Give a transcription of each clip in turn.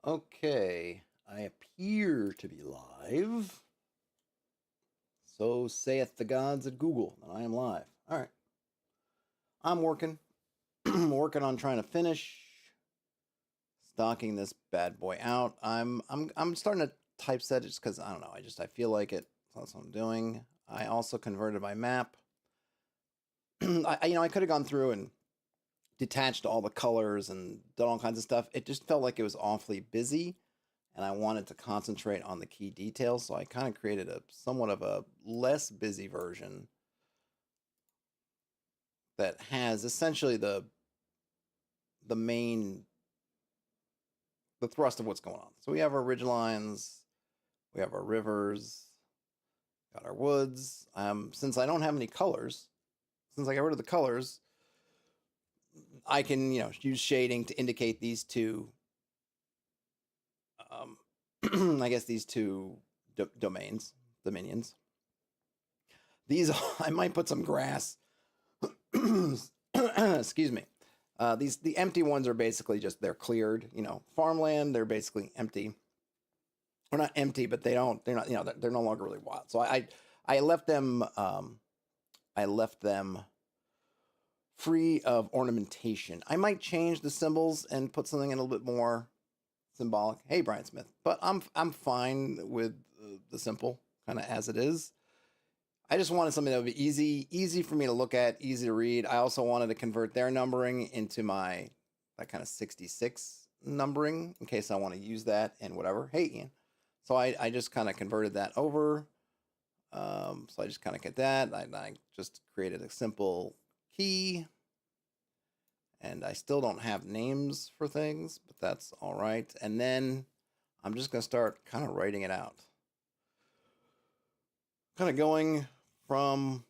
Okay, I appear to be live. So saith the gods at Google that I am live. All right, I'm working, working on trying to finish stocking this bad boy out. I'm starting to typeset it just because I don't know. I feel like it. So that's what I'm doing. I also converted my map. I could have gone through and detached all the colors and done all kinds of stuff. It just felt like it was awfully busy and I wanted to concentrate on the key details. So I kind of created a somewhat of a less busy version that has essentially the main the thrust of what's going on. So we have our ridge lines, we have our rivers, got our woods. Since I don't have any colors, since I got rid of the colors, I can use shading to indicate these two. Um, I guess these two dominions. These I might put some grass. Excuse me. The empty ones are basically just they're cleared. Farmland. They're basically empty. Or not empty, but they're not. They're no longer really wild. So I left them. I left them free of ornamentation. I might change the symbols and put something in a little bit more symbolic. Hey, Brian Smith. But I'm fine with the simple kind of as it is. I just wanted something that would be easy for me to look at, easy to read. I also wanted to convert their numbering into that kind of 66 numbering in case I want to use that and whatever. Hey, Ian. So I just kind of converted that over. So I just kind of get that. I just created a simple key. And I still don't have names for things, but that's all right. And then I'm just going to start kind of writing it out. Kind of going from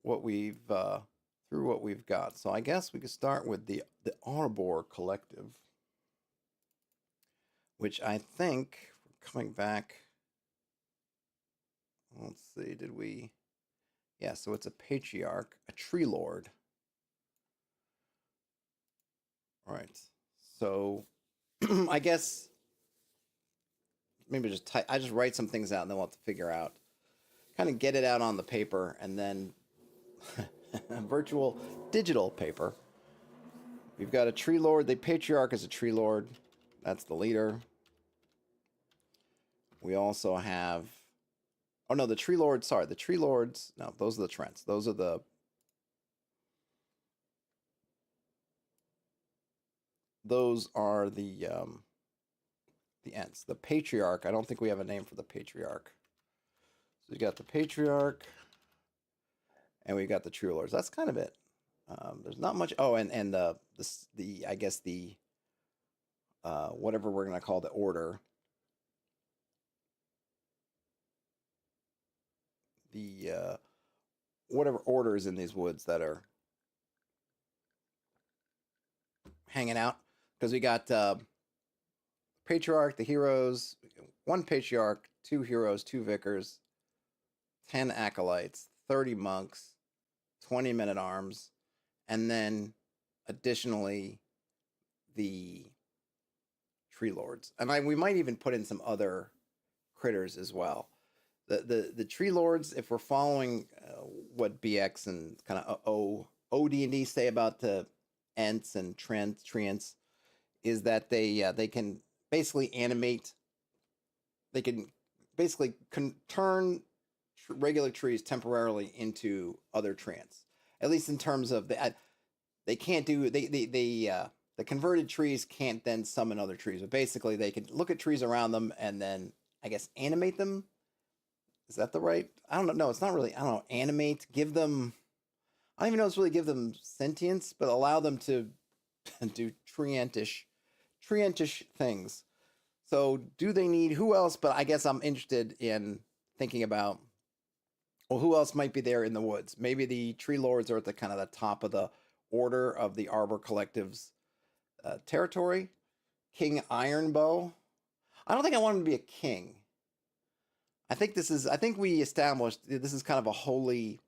what we've through what we've got. So I guess we could start with the Arbor Collective, which I think coming back. Let's see, did we? Yeah, so it's a patriarch, a tree lord. All right. So I guess maybe I just write some things out and then we'll have to figure out, kind of get it out on the paper and then virtual digital paper. We've got a tree lord. The patriarch is a tree lord. That's the leader. We also have, oh no, the tree lords. Sorry, the tree lords. No, those are the Trents. Those are the Ents. The patriarch. I don't think we have a name for the patriarch. So we got the patriarch, and we got the true lords. That's kind of it. There's not much. Oh, and the I guess the whatever we're gonna call the order. The whatever order is in these woods that are hanging out, because we got patriarch, the heroes, one patriarch, two heroes, two vicars, 10 acolytes, 30 monks, 20 men at arms, and then additionally the tree lords. And we might even put in some other critters as well. The tree lords, if we're following what BX and kind of OD&D say about the Ents and Treants, is that they can basically animate. They can basically turn regular trees temporarily into other Treants. At least in terms of they can't do the converted trees can't then summon other trees, but basically they can look at trees around them and then I guess animate them. Is that the right? I don't know. No, it's not really. I don't know. Animate, give them. I don't even know if it's really give them sentience, but allow them to do treantish things. So, do they need who else? But I guess I'm interested in thinking about, well, who else might be there in the woods? Maybe the tree lords are at the kind of the top of the order of the Arbor Collective's territory. King Ironbow. I don't think I want him to be a king. I think we established this is kind of a holy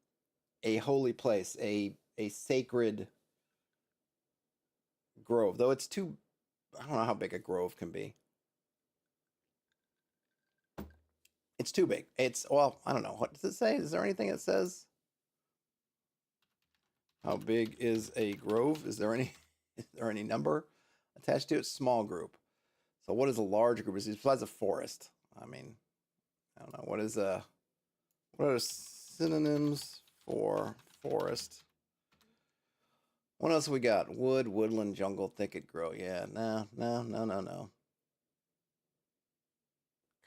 place, a sacred grove. Though it's too I don't know how big a grove can be. It's too big. It's, well, I don't know. What does it say? Is there anything that says how big is a grove? Is there any is there any number attached to it? Small group. So what is a large group? Besides a forest. I mean, I don't know. What are synonyms for forest? What else we got? Wood, woodland, jungle, thicket, grow. Yeah, no, no, no, no, no.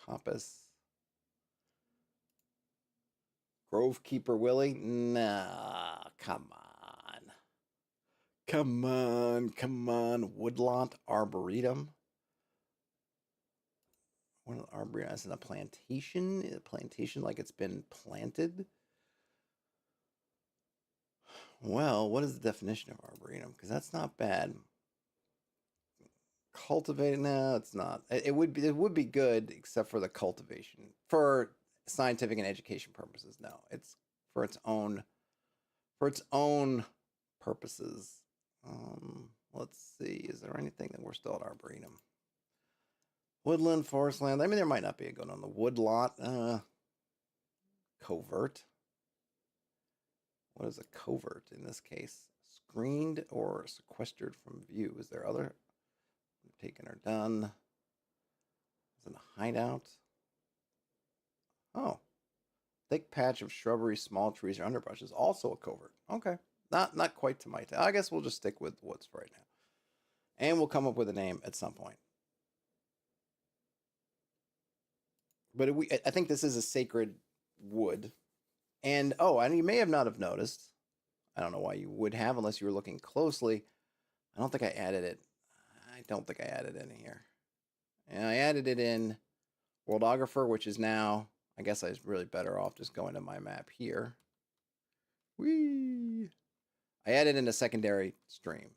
Coppice. Grove Keeper Willie? Nah, come on. Come on, come on. Woodlot Arboretum? What an arboretum? As in a plantation? A plantation like it's been planted? Well, what is the definition of arboretum? Because that's not bad. Cultivated? No, it's not. It would be good except for the cultivation for scientific and education purposes. No, it's for its own purposes. Let's see. Is there anything that we're still at arboretum? Woodland, forest land. I mean, there might not be a good one. The woodlot, covert. What is a covert in this case? Screened or sequestered from view. Is there other? Taken or done. Is it a hideout? Oh, thick patch of shrubbery, small trees, or underbrush is also a covert. Okay, not quite to my taste. I guess we'll just stick with woods for right now, and we'll come up with a name at some point. But I think this is a sacred wood, and oh, and you may have not have noticed. I don't know why you would have unless you were looking closely. I don't think I added it. I don't think I added it in here. And I added it in Worldographer, which is now, I guess I was really better off just going to my map here. Whee! I added in a secondary stream.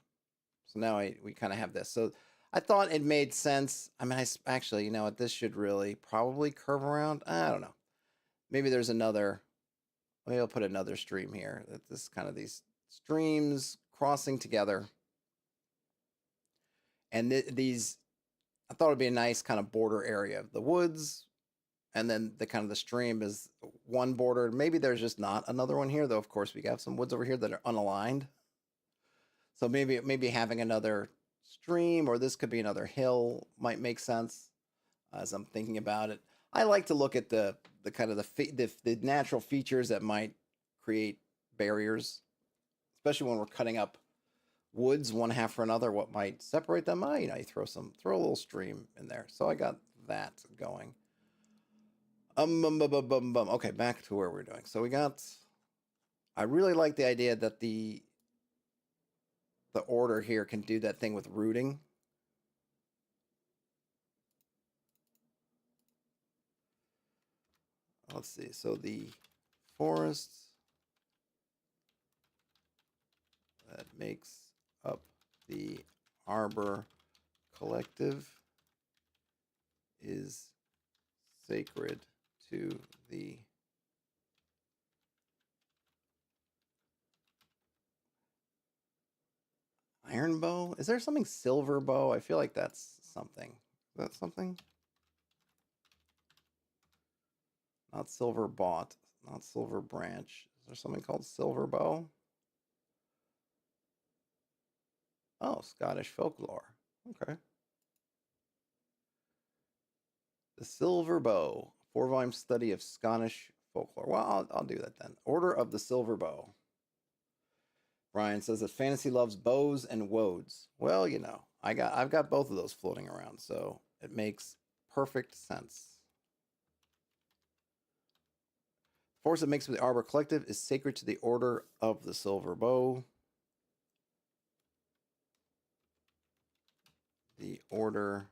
So now we kind of have this. So I thought it made sense. I mean, actually, you know what? This should really probably curve around. I don't know. Maybe there's another. Maybe I'll put another stream here. That this kind of these streams crossing together. And these, I thought it'd be a nice kind of border area of the woods, and then the kind of the stream is one border. Maybe there's just not another one here, though. Of course, we have some woods over here that are unaligned. So maybe having another stream, or this could be another hill, might make sense as I'm thinking about it. I like to look at the kind of the natural features that might create barriers, especially when we're cutting up woods one half for another. What might separate them? You know, you throw a little stream in there. So I got that going. Okay, back to where we're doing. So we got. I really like the idea that the order here can do that thing with rooting. Let's see. So the forests that makes up the Arbor Collective is sacred to the Iron Bow. Is there something Silver Bow? I feel like that's something. Is that something? Not Silver Bought. Not Silver Branch. Is there something called Silver Bow? Oh, Scottish folklore. Okay. The Silver Bow, 4-volume study of Scottish folklore. Well, I'll do that then. Order of the Silver Bow. Brian says that fantasy loves bows and woads. Well, you know, I've got both of those floating around, so it makes perfect sense. The force that makes up the Arbor Collective is sacred to the Order of the Silver Bow. The Order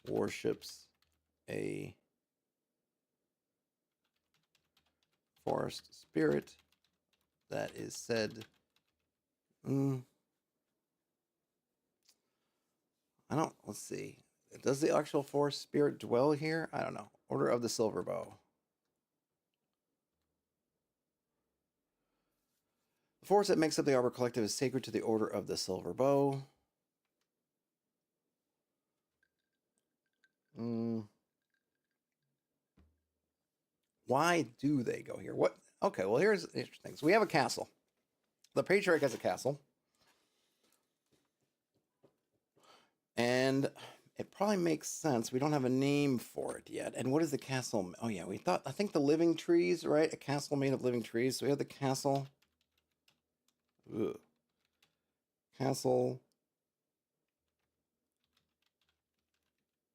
worships a forest spirit that is said. Let's see. Does the actual forest spirit dwell here? I don't know. Order of the Silver Bow. The force that makes up the Arbor Collective is sacred to the Order of the Silver Bow. Why do they go here? What? Okay, well, here's interesting. So we have a castle. The Patriarch has a castle. And it probably makes sense. We don't have a name for it yet. And what is the castle? Oh, yeah, I think the living trees, right? A castle made of living trees. So we have the castle. Ugh. Castle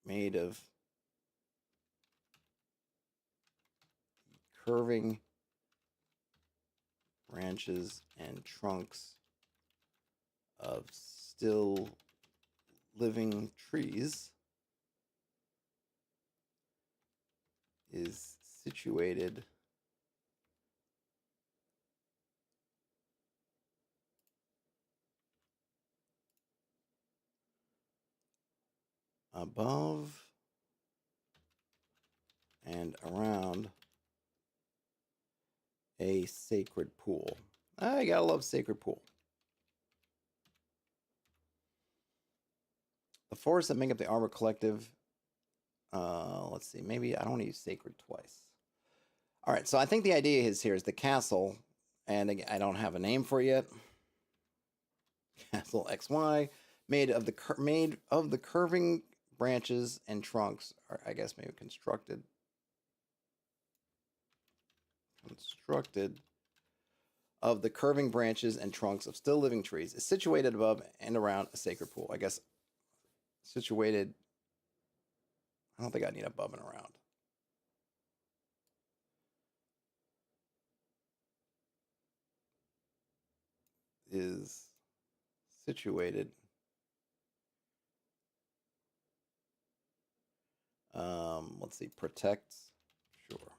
made of curving branches and trunks of still living trees is situated above and around a sacred pool. I gotta love sacred pool. The forests that make up the Arbor Collective. Let's see. Maybe I don't want to use sacred twice. All right. So I think the idea is here is the castle, and again, I don't have a name for it yet. Castle XY made of the curving branches and trunks, or I guess maybe constructed of the curving branches and trunks of still living trees, is situated above and around a sacred pool. I guess situated. I don't think I need above and around. Is situated. Let's see. Protects. Sure.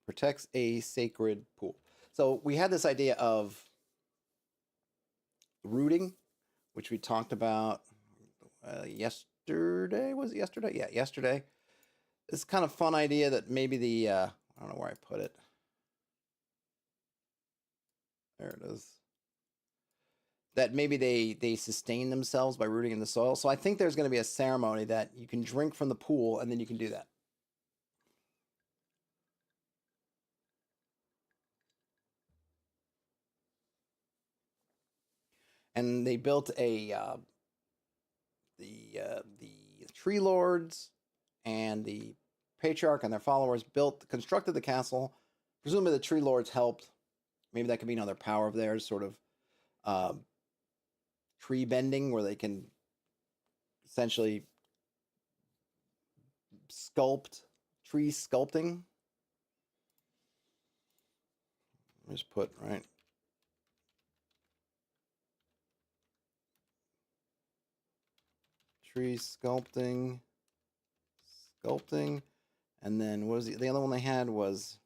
Protects a sacred pool. So we had this idea of rooting, which we talked about yesterday. Was it yesterday? Yeah, yesterday. This kind of fun idea that maybe the I don't know where I put it. There it is. That maybe they sustain themselves by rooting in the soil. So I think there's going to be a ceremony that you can drink from the pool, and then you can do that. And they built the tree lords and the patriarch and their followers constructed the castle. Presumably the tree lords helped. Maybe that could be another power of theirs, sort of tree bending, where they can essentially tree sculpting. Just put right. Tree sculpting, and then what was the other one they had was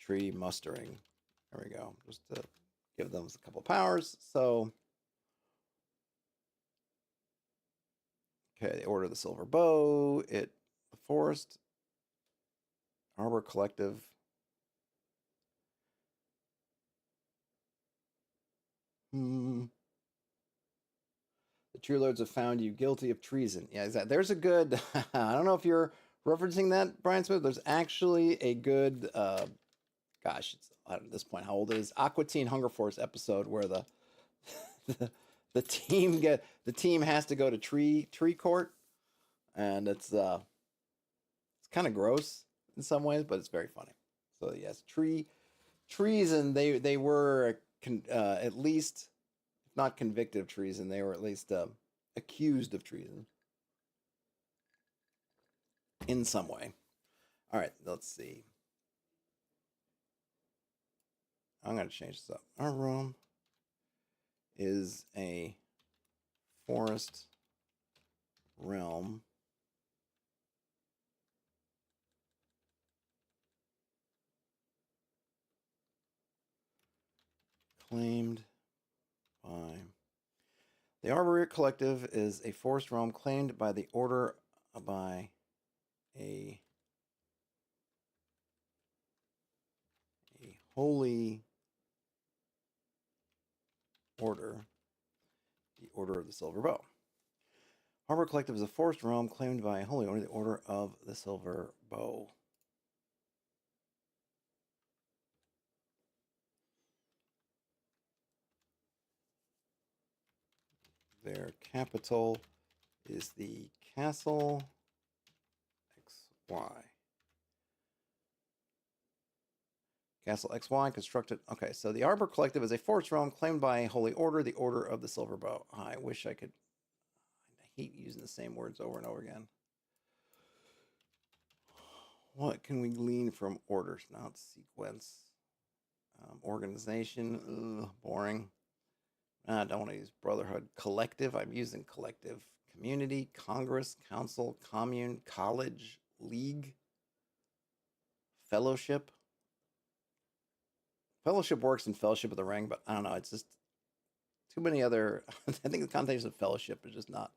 tree mustering. There we go. Just to give them a couple of powers. So, okay, the Order of the Silver Bow. The Forest Arbor Collective. The Tree Lords have found you guilty of treason. Yeah, exactly. There's a good. I don't know if you're referencing that, Brian Smith. There's actually a good. Gosh, I don't know at this point how old it is. Aqua Teen Hunger Force episode where the team has to go to tree court, and it's kind of gross in some ways, but it's very funny. So yes, treason. They were at least, if not convicted of treason, they were at least accused of treason in some way. All right, let's see. I'm going to change this up. Our room is a forest realm. Claimed by the Arbor Collective is a forest realm claimed by the Order by a Holy Order, the Order of the Silver Bow. Harbor Collective is a forest realm claimed by Holy Order, the Order of the Silver Bow. Their capital is the Castle XY. Castle XY constructed. Okay, so the Arbor Collective is a forest realm claimed by Holy Order, the Order of the Silver Bow. I wish I could. I hate using the same words over and over again. What can we glean from orders? Not sequence. Organization. Boring. I don't want to use Brotherhood. Collective. I'm using collective. Community. Congress. Council. Commune. College. League. Fellowship. Fellowship works in Fellowship of the Ring, but I don't know. It's just too many other. I think the connotation of Fellowship is just not.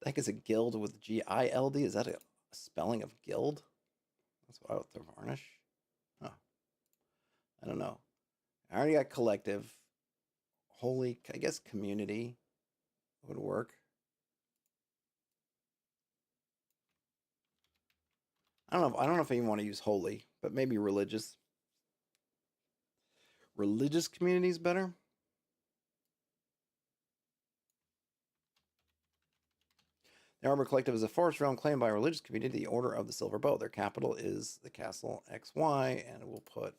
I think it's a guild with GILD. Is that a spelling of guild? That's what I would throw varnish. Huh. I don't know. I already got collective. Holy, I guess community would work. I don't know. I don't know if I even want to use holy, but maybe religious. Religious community is better. The Arbor Collective is a forest realm claimed by a religious community, the Order of the Silver Bow. Their capital is the Castle XY, and we'll put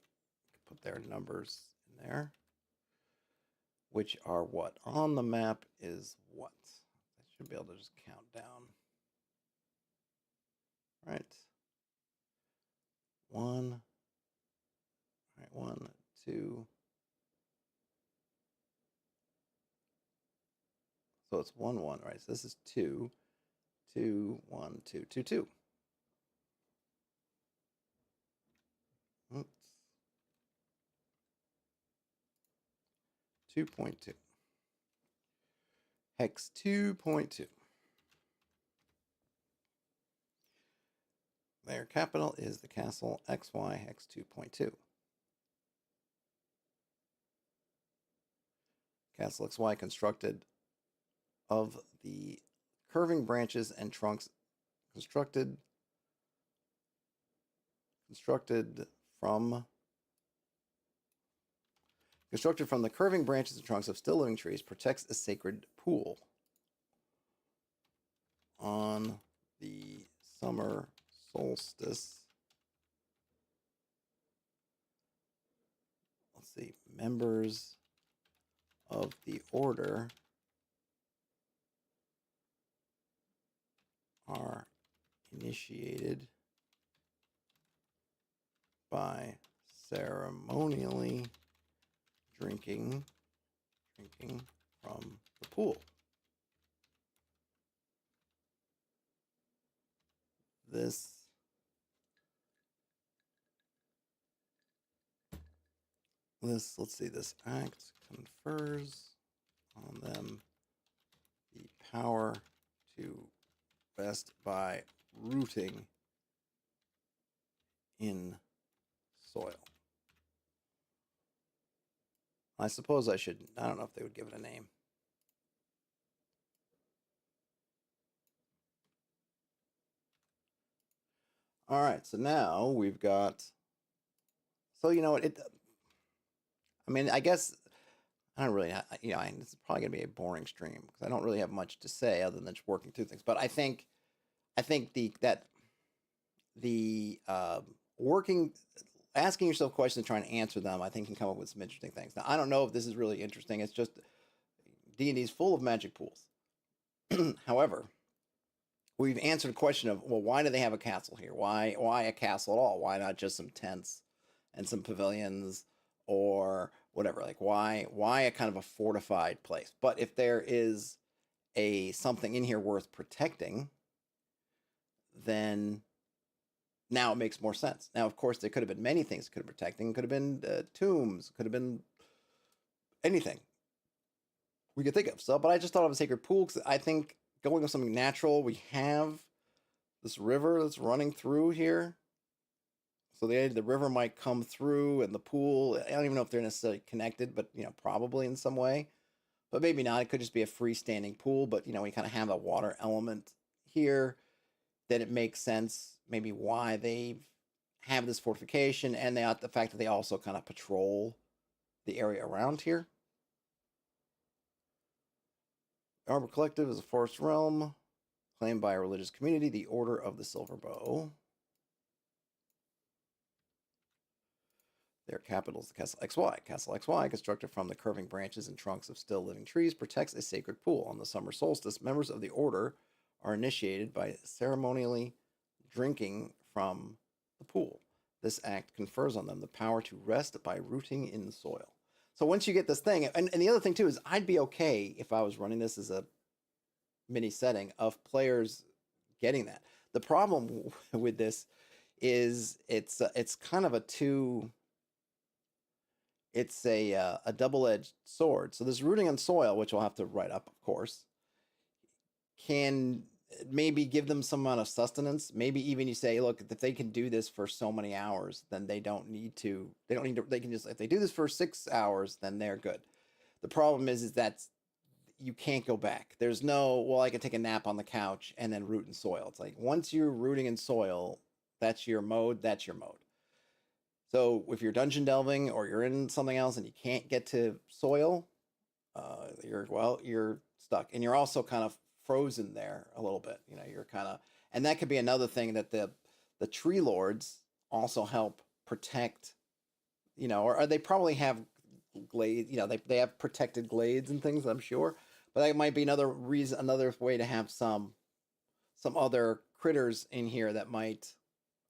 their numbers in there. Which are what? On the map is what? I should be able to just count down. Right. 1. All right, 1, 2. So it's 1, 1, right? So this is 2, 2, 1, 2, 2, 2. Oops. 2.2. Hex 2.2. Their capital is the Castle XY Hex 2.2. Castle XY constructed of the curving branches and trunks constructed from the curving branches and trunks of still living trees, protects a sacred pool. On the summer solstice, let's see, members of the order are initiated by ceremonially drinking from the pool. This let's see, this act confers on them the power to rest by rooting in soil. I suppose I should, I don't know if they would give it a name. All right, so now we've got, so you know what, I mean, I guess, I don't really, this is probably going to be a boring stream because I don't really have much to say other than just working through things. But I think the working, asking yourself questions and trying to answer them, I think can come up with some interesting things. Now, I don't know if this is really interesting. It's just D&D is full of magic pools. However, we've answered a question of, well, why do they have a castle here? Why a castle at all? Why not just some tents and some pavilions or whatever? Like why a kind of a fortified place? But if there is something in here worth protecting, then now it makes more sense. Now, of course, there could have been many things could have been protecting. Could have been tombs. Could have been anything we could think of. So, but I just thought of a sacred pool because I think going with something natural, we have this river that's running through here. So the river might come through and the pool. I don't even know if they're necessarily connected, but probably in some way. But maybe not. It could just be a freestanding pool. But we kind of have a water element here. That it makes sense maybe why they have this fortification, and the fact that they also kind of patrol the area around here. Arbor Collective is a forest realm claimed by a religious community, the Order of the Silver Bow. Their capital is the Castle XY. Castle XY, constructed from the curving branches and trunks of still living trees, protects a sacred pool. On the summer solstice, members of the Order are initiated by ceremonially drinking from the pool. This act confers on them the power to rest by rooting in soil. So once you get this thing, and the other thing too is I'd be okay if I was running this as a mini setting of players getting that. The problem with this is it's kind of it's a double-edged sword. So this rooting on soil, which we'll have to write up, of course, can maybe give them some amount of sustenance. Maybe even you say, look, if they can do this for so many hours, then they don't need to. They can just, if they do this for 6 hours, then they're good. The problem is that you can't go back. There's no, well, I can take a nap on the couch and then root in soil. It's like once you're rooting in soil, that's your mode. That's your mode. So if you're dungeon delving or you're in something else and you can't get to soil, you're stuck, and you're also kind of frozen there a little bit. You're kind of, and that could be another thing that the tree lords also help protect. Or they probably have glades. They have protected glades and things, I'm sure, but that might be another reason, another way to have some other critters in here that might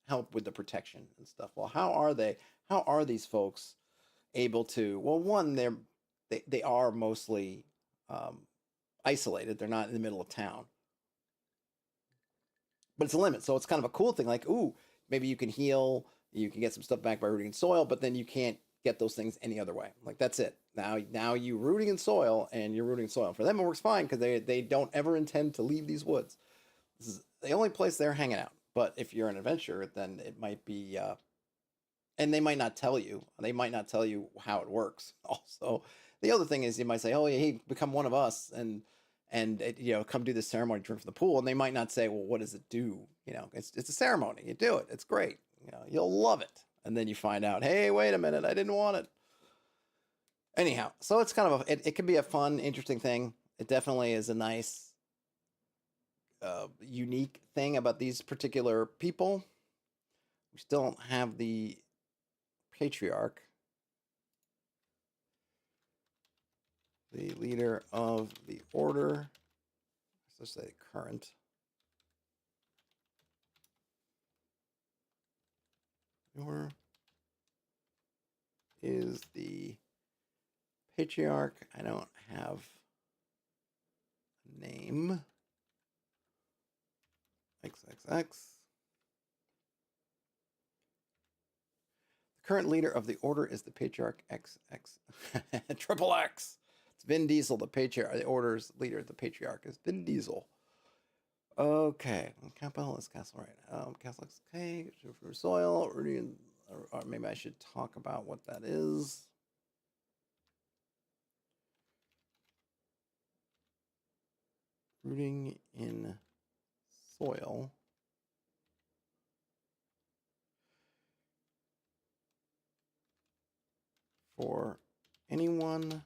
help with the protection and stuff. Well, how are these folks able to? Well, one, they are mostly isolated. They're not in the middle of town, but it's a limit. So it's kind of a cool thing. Like, ooh, maybe you can heal, you can get some stuff back by rooting in soil, but then you can't get those things any other way. Like that's it. Now you rooting in soil, and you're rooting in soil. For them, it works fine because they don't ever intend to leave these woods. This is the only place they're hanging out. But if you're an adventurer, then it might be, and they might not tell you. They might not tell you how it works. Also, the other thing is you might say, "Oh, yeah, hey, become one of us," and come do this ceremony, drink from the pool, and they might not say, "Well, what does it do?" It's a ceremony. You do it. It's great. You'll love it. And then you find out, hey, wait a minute, I didn't want it. Anyhow, so it's kind of it can be a fun, interesting thing. It definitely is a nice. Unique thing about these particular people. We still don't have the patriarch, the leader of the order. Let's say current. Or is the patriarch? I don't have a name. XXX. The current leader of the order is the patriarch XX. Triple X. It's Vin Diesel, the patriarch. The order's leader, the patriarch is Vin Diesel. Okay. Capital is castle, right? Castle X. Okay. For soil. Or maybe I should talk about what that is. Rooting in soil. For anyone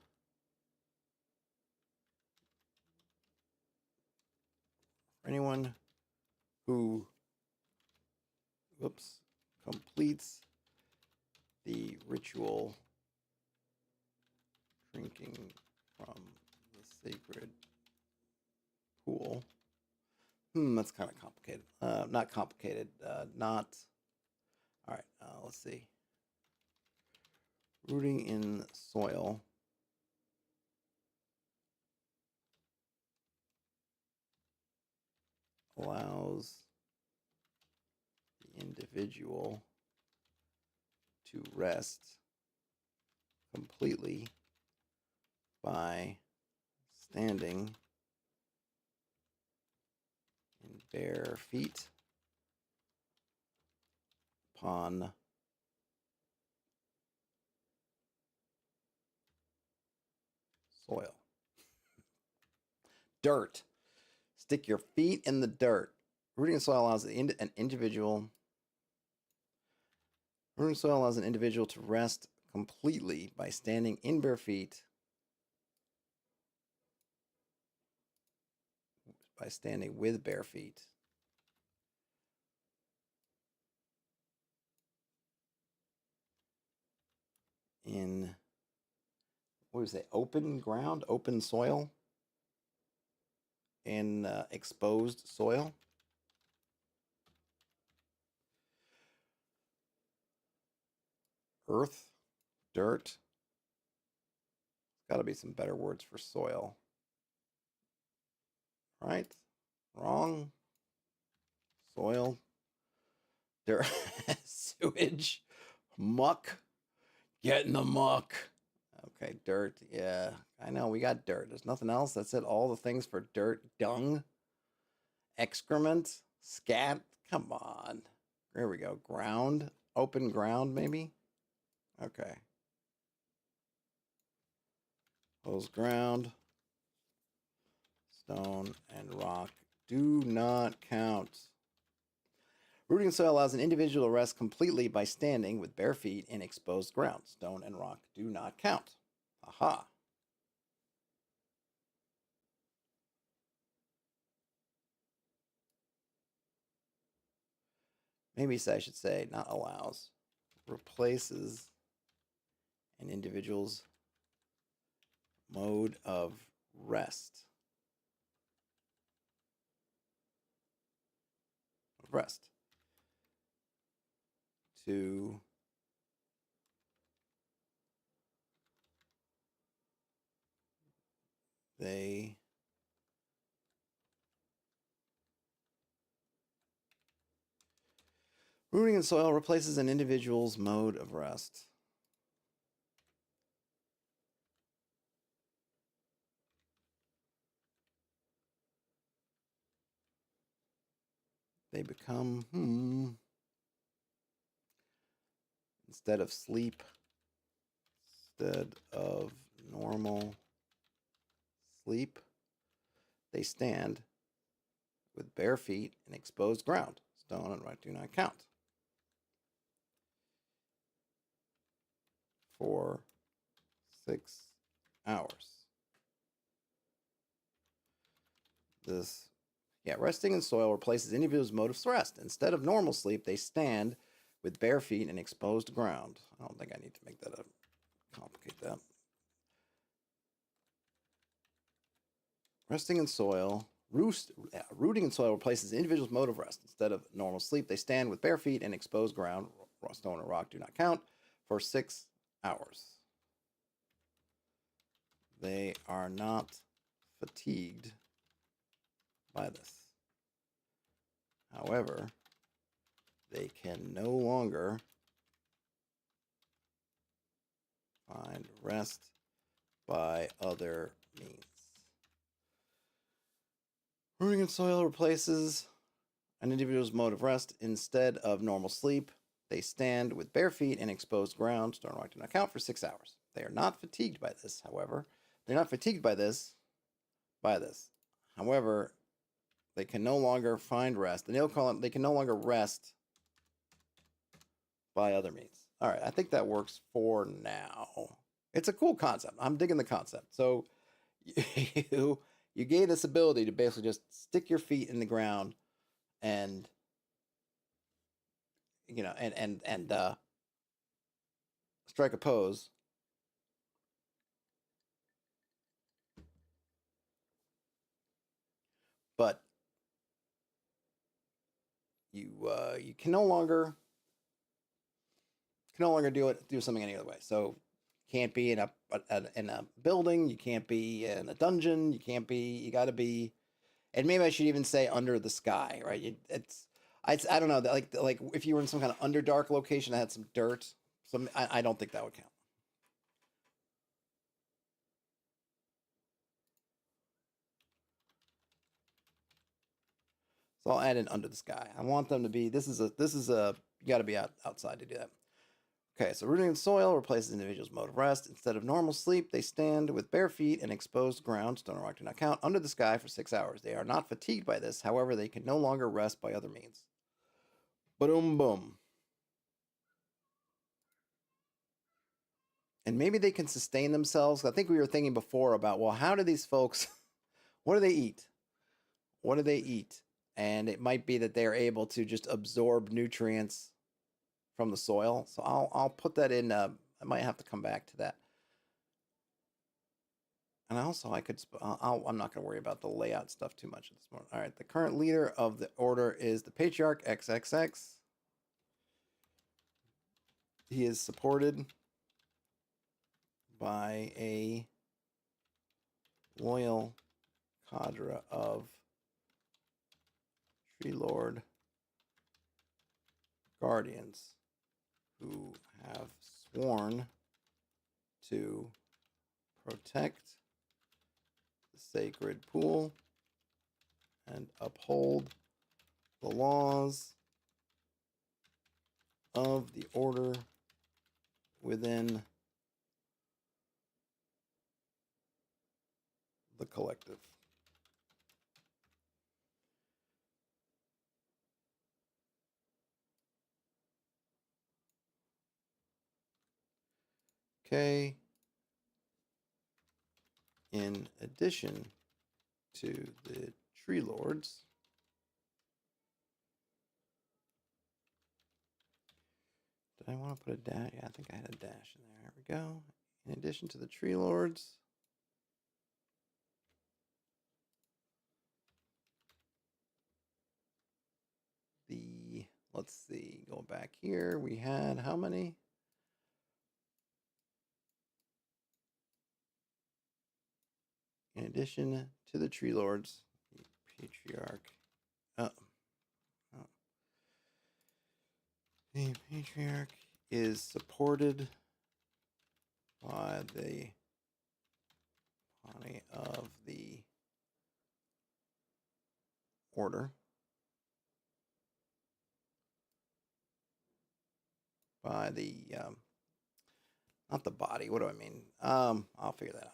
who completes the ritual drinking from the sacred pool. That's kind of complicated. Not complicated. Not. All right. Let's see. Rooting in soil. Allows the individual to rest completely by standing in bare feet upon the Soil. Dirt. Stick your feet in the dirt. Rooting in soil allows an individual. Rooting in soil allows an individual to rest completely by standing in bare feet. By standing with bare feet. In, what was it, open ground, open soil, in exposed soil. Earth, dirt. Got to be some better words for soil. Right? Wrong. Soil. Dirt. Sewage. Muck. Get in the muck. Okay, dirt. Yeah, I know. We got dirt. There's nothing else. That's it. All the things for dirt. Dung. Excrement. Scat. Come on. There we go. Ground. Open ground, maybe? Okay. Closed ground. Stone and rock do not count. Rooting in soil allows an individual to rest completely by standing with bare feet in exposed ground. Stone and rock do not count. Aha. Maybe I should say not allows. Replaces an individual's mode of rest. Rest. To they rooting in soil replaces an individual's mode of rest. They become instead of sleep, instead of normal sleep, they stand with bare feet in exposed ground. Stone and rock do not count. For 6 hours. Resting in soil replaces individual's mode of rest. Instead of normal sleep, they stand with bare feet in exposed ground. I don't think I need to make that complicate that. Resting in soil, rooting in soil replaces individual's mode of rest. Instead of normal sleep, they stand with bare feet in exposed ground. Stone or rock do not count for 6 hours. They are not fatigued by this. However, they can no longer find rest by other means. Rooting in soil replaces an individual's mode of rest. Instead of normal sleep, they stand with bare feet in exposed ground. Stone and rock do not count for 6 hours. They are not fatigued by this, however. They're not fatigued by this. However, they can no longer find rest. And they'll call it, they can no longer rest by other means. All right, I think that works for now. It's a cool concept. I'm digging the concept. So you gain this ability to basically just stick your feet in the ground and strike a pose. But you can no longer do something any other way. So can't be in a building, you can't be in a dungeon, you got to be, and maybe I should even say under the sky, right? I don't know, like if you were in some kind of underdark location that had some dirt, I don't think that would count. So I'll add in under the sky. I want them to be, this is a you got to be outside to do that. Okay, so rooting in soil replaces individual's mode of rest. Instead of normal sleep, they stand with bare feet and exposed ground, stone or rock do not count, under the sky for 6 hours. They are not fatigued by this, however, they can no longer rest by other means. Boom, boom. And maybe they can sustain themselves. I think we were thinking before about, well, how do these folks, what do they eat? What do they eat? And it might be that they are able to just absorb nutrients from the soil. So I'll put that in. I might have to come back to that. And also, I'm not going to worry about the layout stuff too much this morning. All right, the current leader of the order is the Patriarch XXX. He is supported by a loyal cadre of Tree Lord Guardians who have sworn to protect the sacred pool and uphold the laws of the order within the collective. Okay. In addition to the Tree Lords, did I want to put a dash? Yeah, I think I had a dash in there. There we go. In addition to the Tree Lords, let's see, going back here, we had how many? In addition to the Tree Lords, the Patriarch. Oh, the Patriarch is supported by the body of the order. By the not the body. What do I mean? I'll figure that out.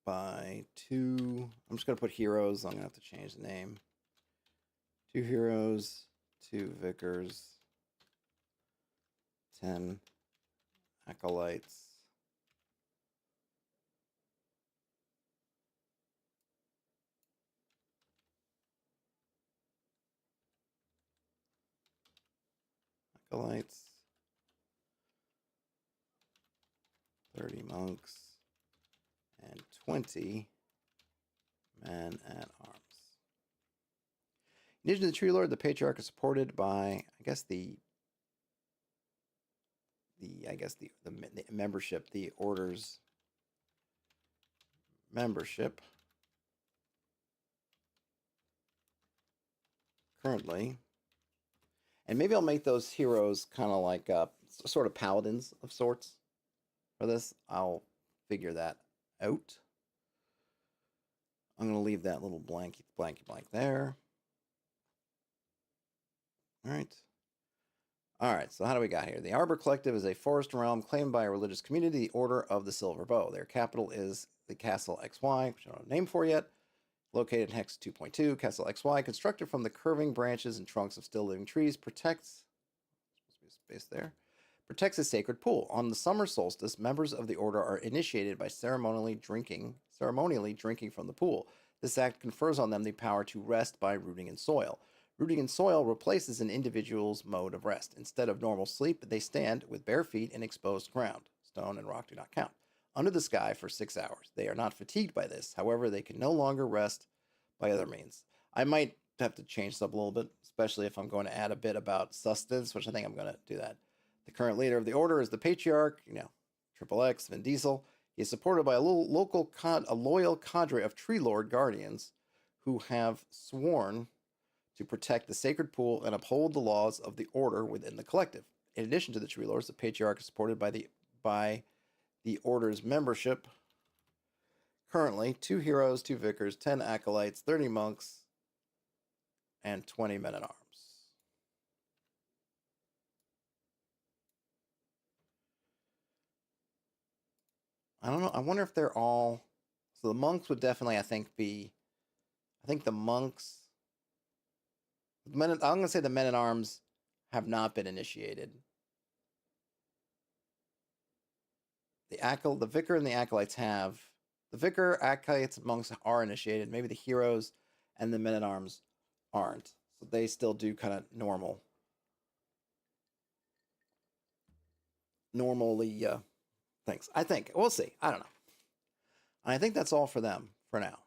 By two. I'm just gonna put heroes. I'm gonna have to change the name. 2 heroes, 2 vicars, 10 acolytes. Acolytes. 30 monks. And 20 men at arms. In addition to the Tree Lord, the Patriarch is supported by, I guess the membership, the order's membership. Currently, and maybe I'll make those heroes kind of like sort of paladins of sorts for this. I'll figure that out. I'm going to leave that little blank there. All right. All right, so how do we got here? The Arbor Collective is a forest realm claimed by a religious community, the Order of the Silver Bow. Their capital is the Castle XY, which I don't have a name for yet. Located in Hexed 2.2, Castle XY, constructed from the curving branches and trunks of still living trees, protects a sacred pool. On the summer solstice, members of the order are initiated by ceremonially drinking from the pool. This act confers on them the power to rest by rooting in soil. Rooting in soil replaces an individual's mode of rest. Instead of normal sleep, they stand with bare feet in exposed ground. Stone and rock do not count. Under the sky for 6 hours. They are not fatigued by this. However, they can no longer rest by other means. I might have to change this up a little bit, especially if I'm going to add a bit about sustenance, which I think I'm going to do that. The current leader of the order is the Patriarch, Triple X, Vin Diesel. He is supported by a loyal cadre of Tree Lord Guardians who have sworn to protect the sacred pool and uphold the laws of the order within the collective. In addition to the Tree Lords, the Patriarch is supported by the order's membership. Currently, 2 heroes, 2 vicars, 10 acolytes, 30 monks, and 20 men at arms. I don't know. I wonder if they're all. So the monks would definitely, I think, be. I think the monks. I'm going to say the men at arms have not been initiated. The vicar and the acolytes have. The vicar, acolytes, monks are initiated. Maybe the heroes and the men at arms aren't. So they still do kind of normally things. I think we'll see. I don't know. And I think that's all for them for now.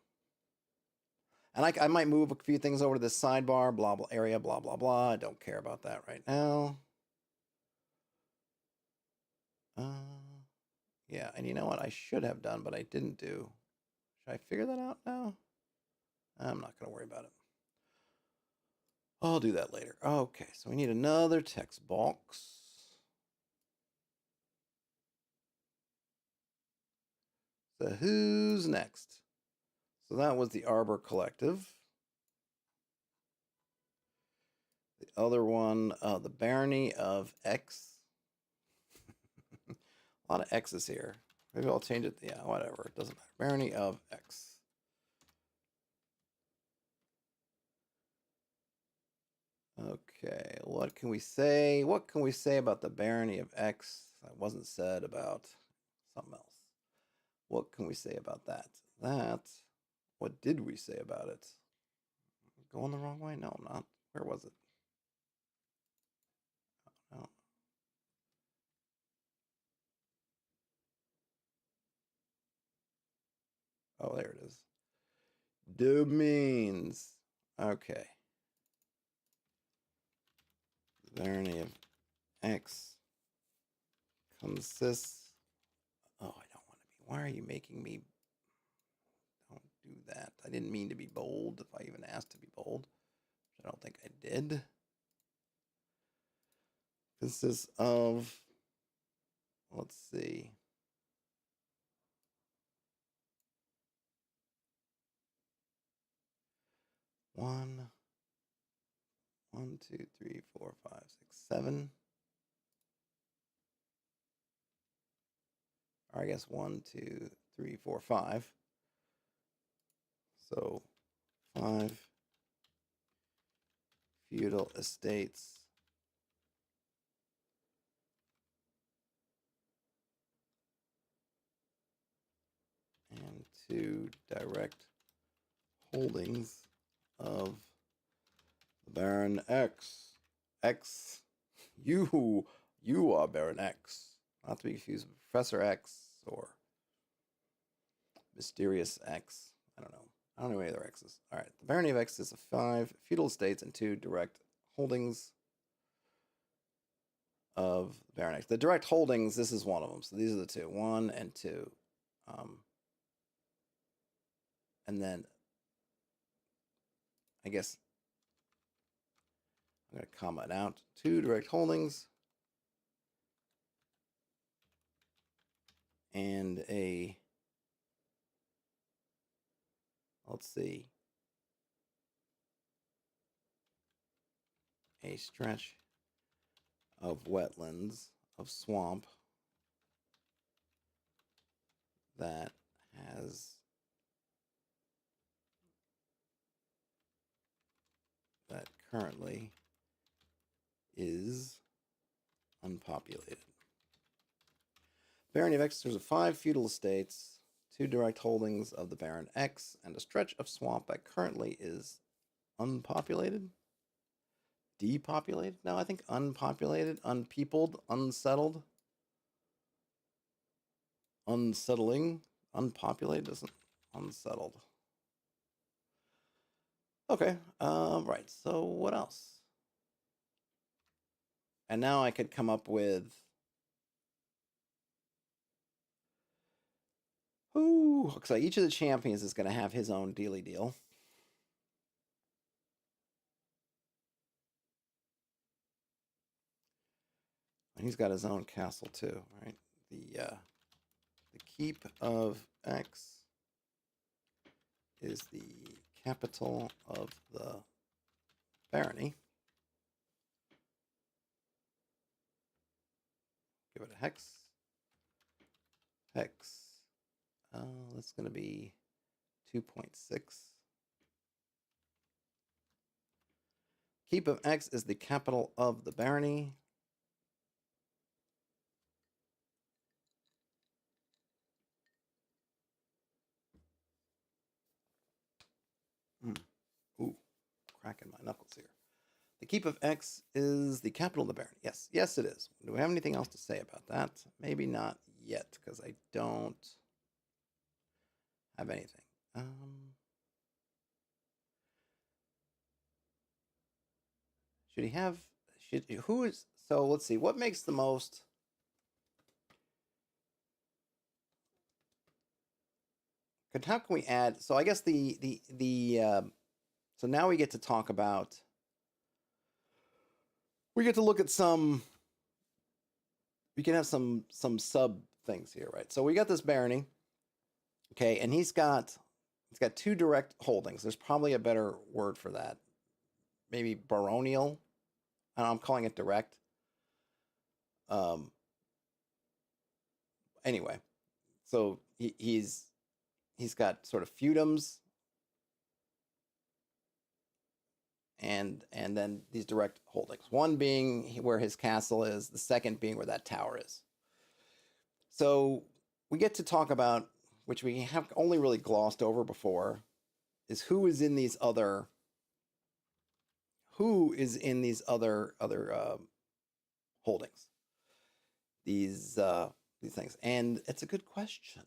And I might move a few things over to this sidebar, blah blah area, blah blah blah. I don't care about that right now. Yeah, and you know what I should have done, but I didn't do. Should I figure that out now? I'm not going to worry about it. I'll do that later. Okay, so we need another text box. So who's next? So that was the Arbor Collective. The other one, the Barony of X. A lot of X's here. Maybe I'll change it. Yeah, whatever. It doesn't matter. Barony of X. Okay, what can we say? What can we say about the Barony of X that wasn't said about something else? What can we say about that? What did we say about it? Going the wrong way? No, I'm not. Where was it? Oh, oh, there it is. Domains. Okay. The Barony of X consists. Oh, I don't want to be. Why are you making me? Don't do that. I didn't mean to be bold. If I even asked to be bold, which I don't think I did. Consists of. Let's see. One, 2, 3, 4, 5, 6, 7. Or I guess 1, 2, 3, 4, 5. So 5 feudal estates and 2 direct holdings of the Baron X. X, you are Baron X. Not to be confused with Professor X or Mysterious X. I don't know. I don't know any other X's. All right. The Barony of X is 5 feudal estates and 2 direct holdings of Baron X. The direct holdings, this is one of them. So these are the two, 1 and 2. And then I guess I'm going to comment out 2 direct holdings and a, let's see, a stretch of wetlands, of swamp that has that currently is unpopulated. Barony of X, there's 5 feudal estates, 2 direct holdings of the Baron X, and a stretch of swamp that currently is unpopulated. Depopulated? No, I think unpopulated, unpeopled, unsettled. Unsettling. Unpopulated doesn't. Unsettled. Okay. Right. So what else? And now I could come up with. Ooh. So each of the champions is going to have his own dealy deal. And he's got his own castle too, right? The keep of X is the capital of the barony. Give it a hex. Hex. That's going to be 2.6. Keep of X is the capital of the barony. Ooh, cracking my knuckles here. The Keep of X is the capital of the barony. Yes, yes, it is. Do we have anything else to say about that? Maybe not yet, because I don't have anything. Should he have? Who is? So let's see. What makes the most? How can we add? So I guess so now we get to talk about. We get to look at some. We can have some sub things here, right? So we got this barony, okay, and he's got two direct holdings. There's probably a better word for that. Maybe baronial. I'm calling it direct. Anyway, so he's got sort of feudums and then these direct holdings. One being where his castle is, the second being where that tower is. So we get to talk about, which we have only really glossed over before, is who is in these other holdings, these things. And it's a good question.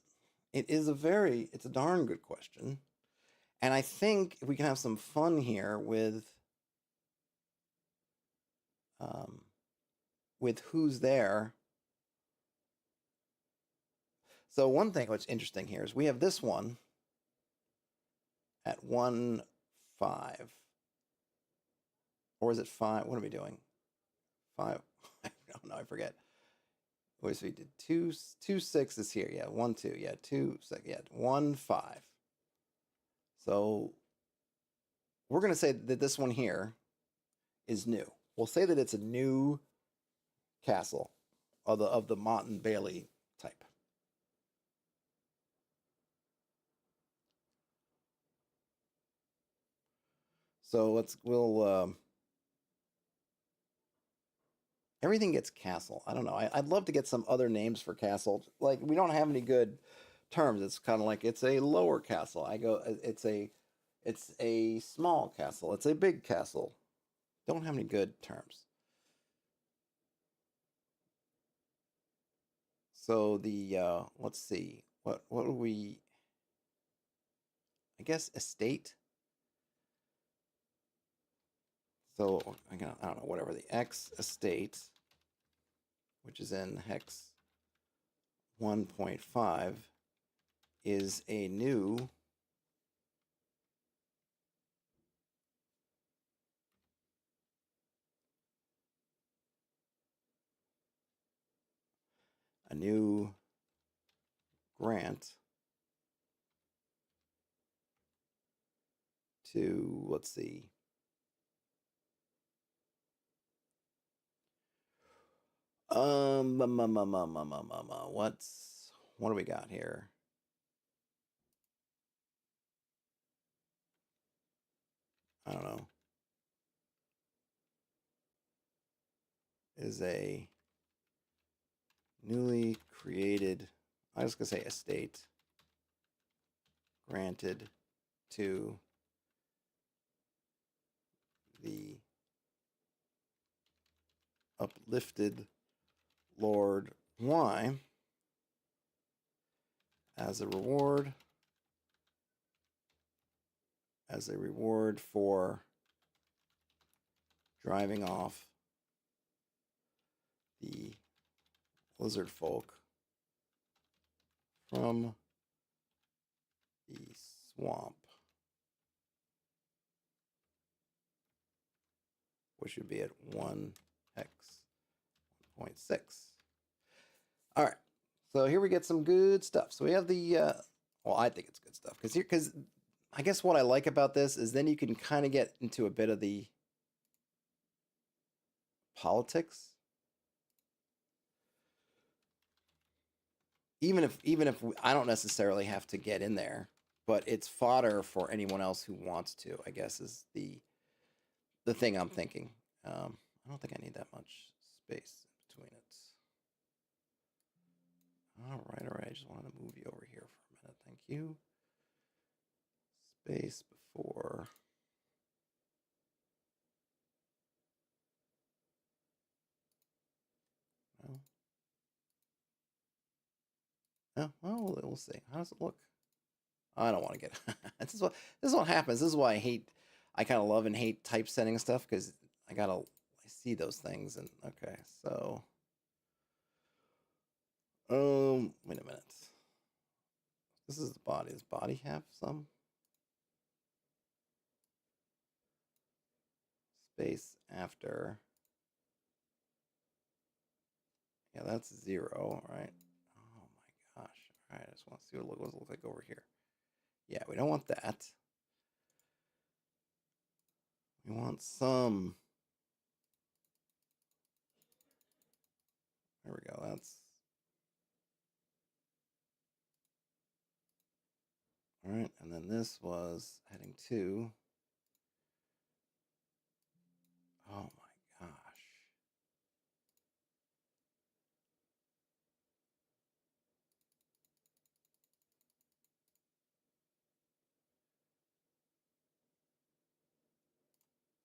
It's a darn good question. And I think we can have some fun here with who's there. So one thing what's interesting here is we have this one at 1-5. Or is it 5? What are we doing? 5. I don't know. I forget. Wait, so we did 2 6s here. Yeah, 1 2. Yeah, 2 6. Yeah, 1 5. So we're gonna say that this one here is new. We'll say that it's a new castle of the Mott and Bailey type. So we'll everything gets castle. I don't know. I'd love to get some other names for castle. Like we don't have any good terms. It's kind of like it's a lower castle. It's a small castle. It's a big castle. Don't have any good terms. So let's see. What do we? I guess estate. So I don't know, whatever the X estate, which is in hex 1.5, is a new grant to, let's see, what do we got here? I don't know. Is a newly created, I was gonna say estate, granted to the uplifted Lord Y as a reward for driving off the lizard folk from the swamp, which would be at 1 hex 1.6. All right, so here we get some good stuff. So we have the well, I think it's good stuff because I guess what I like about this is then you can kind of get into a bit of the politics. even if I don't necessarily have to get in there, but it's fodder for anyone else who wants to, I guess, is the thing I'm thinking. I don't think I need that much space between it. All right. I just wanted to move you over here for a minute. Thank you. Space before. No. Oh, well, we'll see. How does it look? I don't want to get. This is what happens. This is why I hate. I kind of love and hate typesetting stuff because I see those things and okay. So, wait a minute. This is the body. Does body have some space after? Yeah, that's 0, right? Oh my gosh. All right, I just want to see what it looks like over here. Yeah, we don't want that. We want some. There we go. That's all right. And then this was heading 2. Oh my gosh.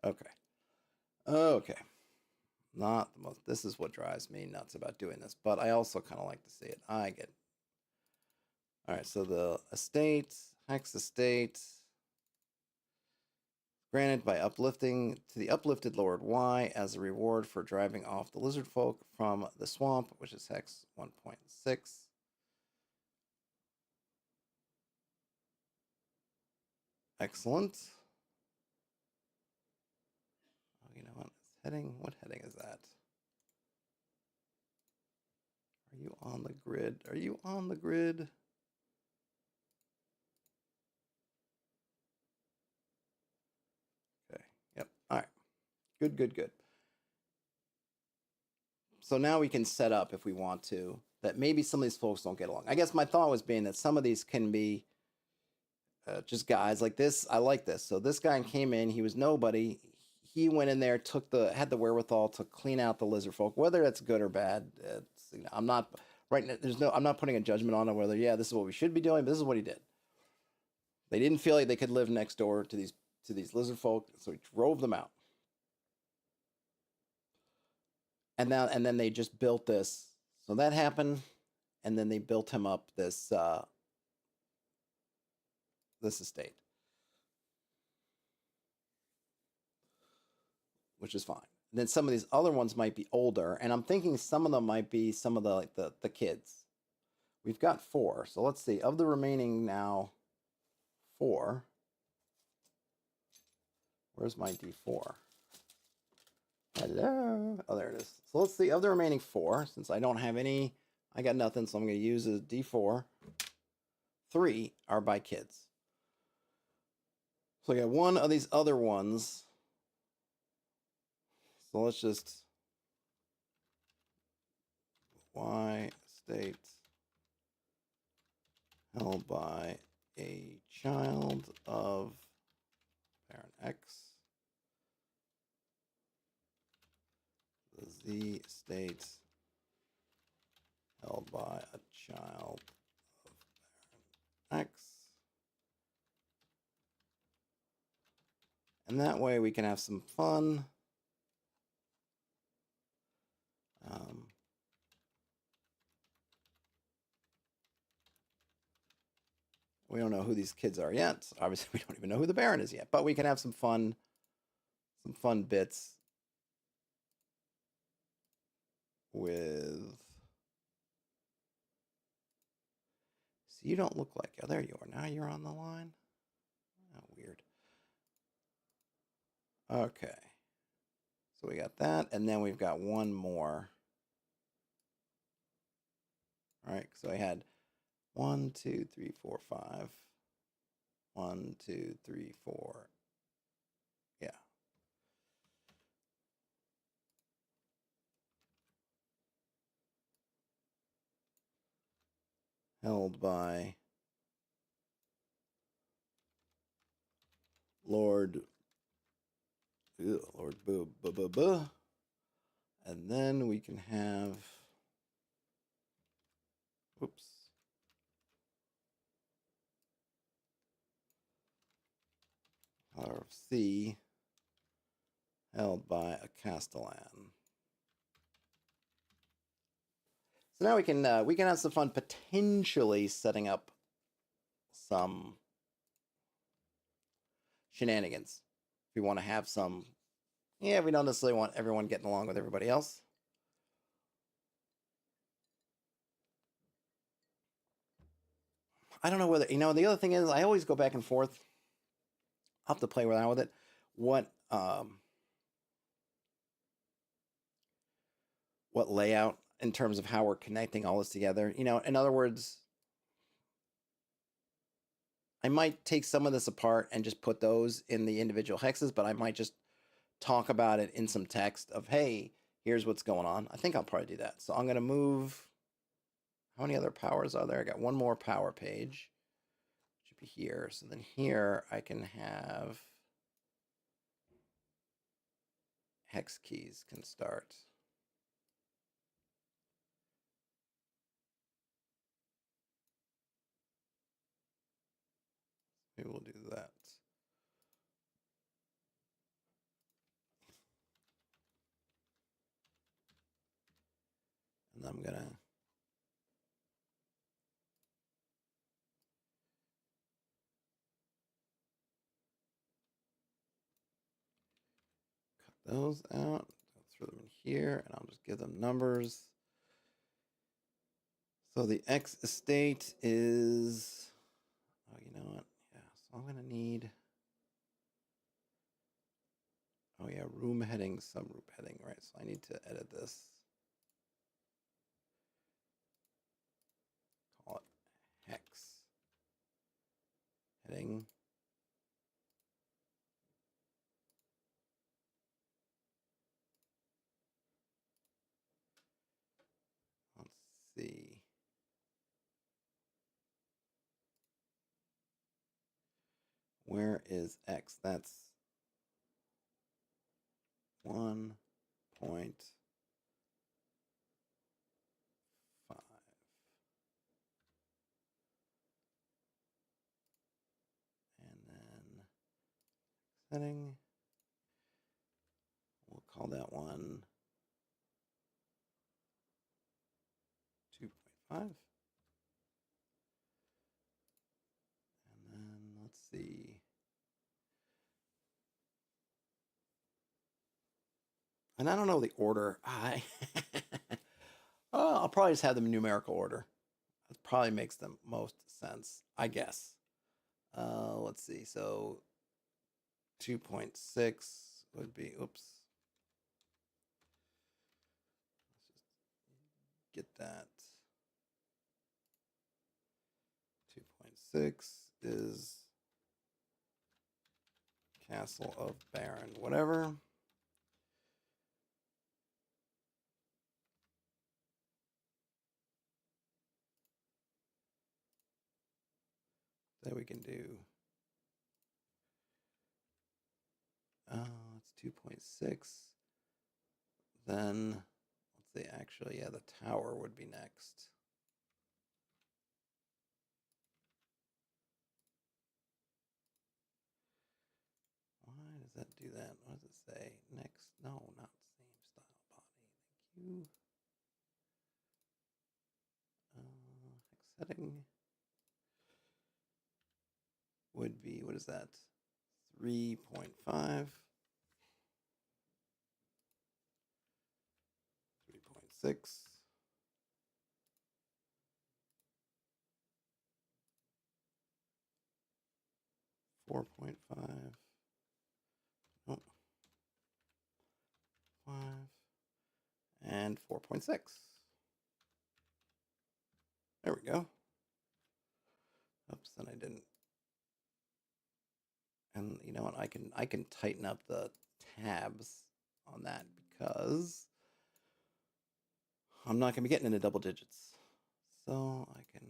Okay. Okay. Not the most. This is what drives me nuts about doing this, but I also kind of like to see it. I get. All right. So the estate, Hex estate, granted by uplifting to the uplifted Lord Y as a reward for driving off the lizard folk from the swamp, which is Hex 1.6. Excellent. Oh, you know what? It's heading. What heading is that? Are you on the grid? Are you on the grid? Okay. Yep. All right. Good. So now we can set up if we want to that maybe some of these folks don't get along. I guess my thought was being that some of these can be just guys like this. I like this. So this guy came in. He was nobody. He went in there, had the wherewithal to clean out the lizard folk. Whether that's good or bad, I'm not right now. I'm not putting a judgment on it. Whether this is what we should be doing, but this is what he did. They didn't feel like they could live next door to these lizard folk, so he drove them out. And then they just built this. So that happened, and then they built him up this estate, which is fine. And then some of these other ones might be older, and I'm thinking some of them might be some of the kids. We've got 4, so let's see. Of the remaining now 4, where's my D4? Hello. Oh, there it is. So let's see. Of the remaining 4, since I don't have any, I got nothing, so I'm going to use a D4. 3 are by kids. So I got one of these other ones. So let's just Y state held by a child of parent X. The Z state held by a child of parent X. And that way we can have some fun. We don't know who these kids are yet. Obviously, we don't even know who the Baron is yet. But we can have some fun bits with. So you don't look like. Oh, there you are. Now you're on the line. Oh, weird. Okay. So we got that, and then we've got one more. All right. So I had 1, 2, 3, 4, 5. 1, 2, 3, 4. Yeah. held by Lord Boo Boo Boo Boo. And then we can have, oops. Power of C held by a Castellan. So now we can have some fun potentially setting up some shenanigans. If we want to have some, yeah, we don't necessarily want everyone getting along with everybody else. I don't know whether, the other thing is I always go back and forth. I'll have to play around with it. What layout in terms of how we're connecting all this together. In other words, I might take some of this apart and just put those in the individual hexes, but I might just talk about it in some text of, hey, here's what's going on. I think I'll probably do that. So I'm going to move. How many other powers are there? I got one more power page. Should be here. So then here I can have hex keys can start. Maybe we'll do that. And I'm going to cut those out, throw them in here, and I'll just give them numbers. So the X estate is, oh, you know what? Yeah, so I'm going to need, oh yeah, room heading, subgroup heading, right? So I need to edit this. Call it hex heading. Let's see. Where is X? That's 1.5. And then setting. We'll call that one 2.5. And then let's see. And I don't know the order. I'll probably just have them in numerical order. That probably makes the most sense, I guess. Let's see. So 2.6 would be, oops. Let's just get that. 2.6 is Castle of Baron, whatever. Then we can do, it's 2.6. Then, let's see, actually, yeah, the tower would be next. Why does that do that? What does it say? Next, no, not same style body. Thank you. Hex setting would be, what is that? 3.5. 3.6. 4.5. Oh. 5. And 4.6. There we go. Oops, then I didn't. And you know what? I can tighten up the tabs on that because I'm not going to be getting into double digits. So I can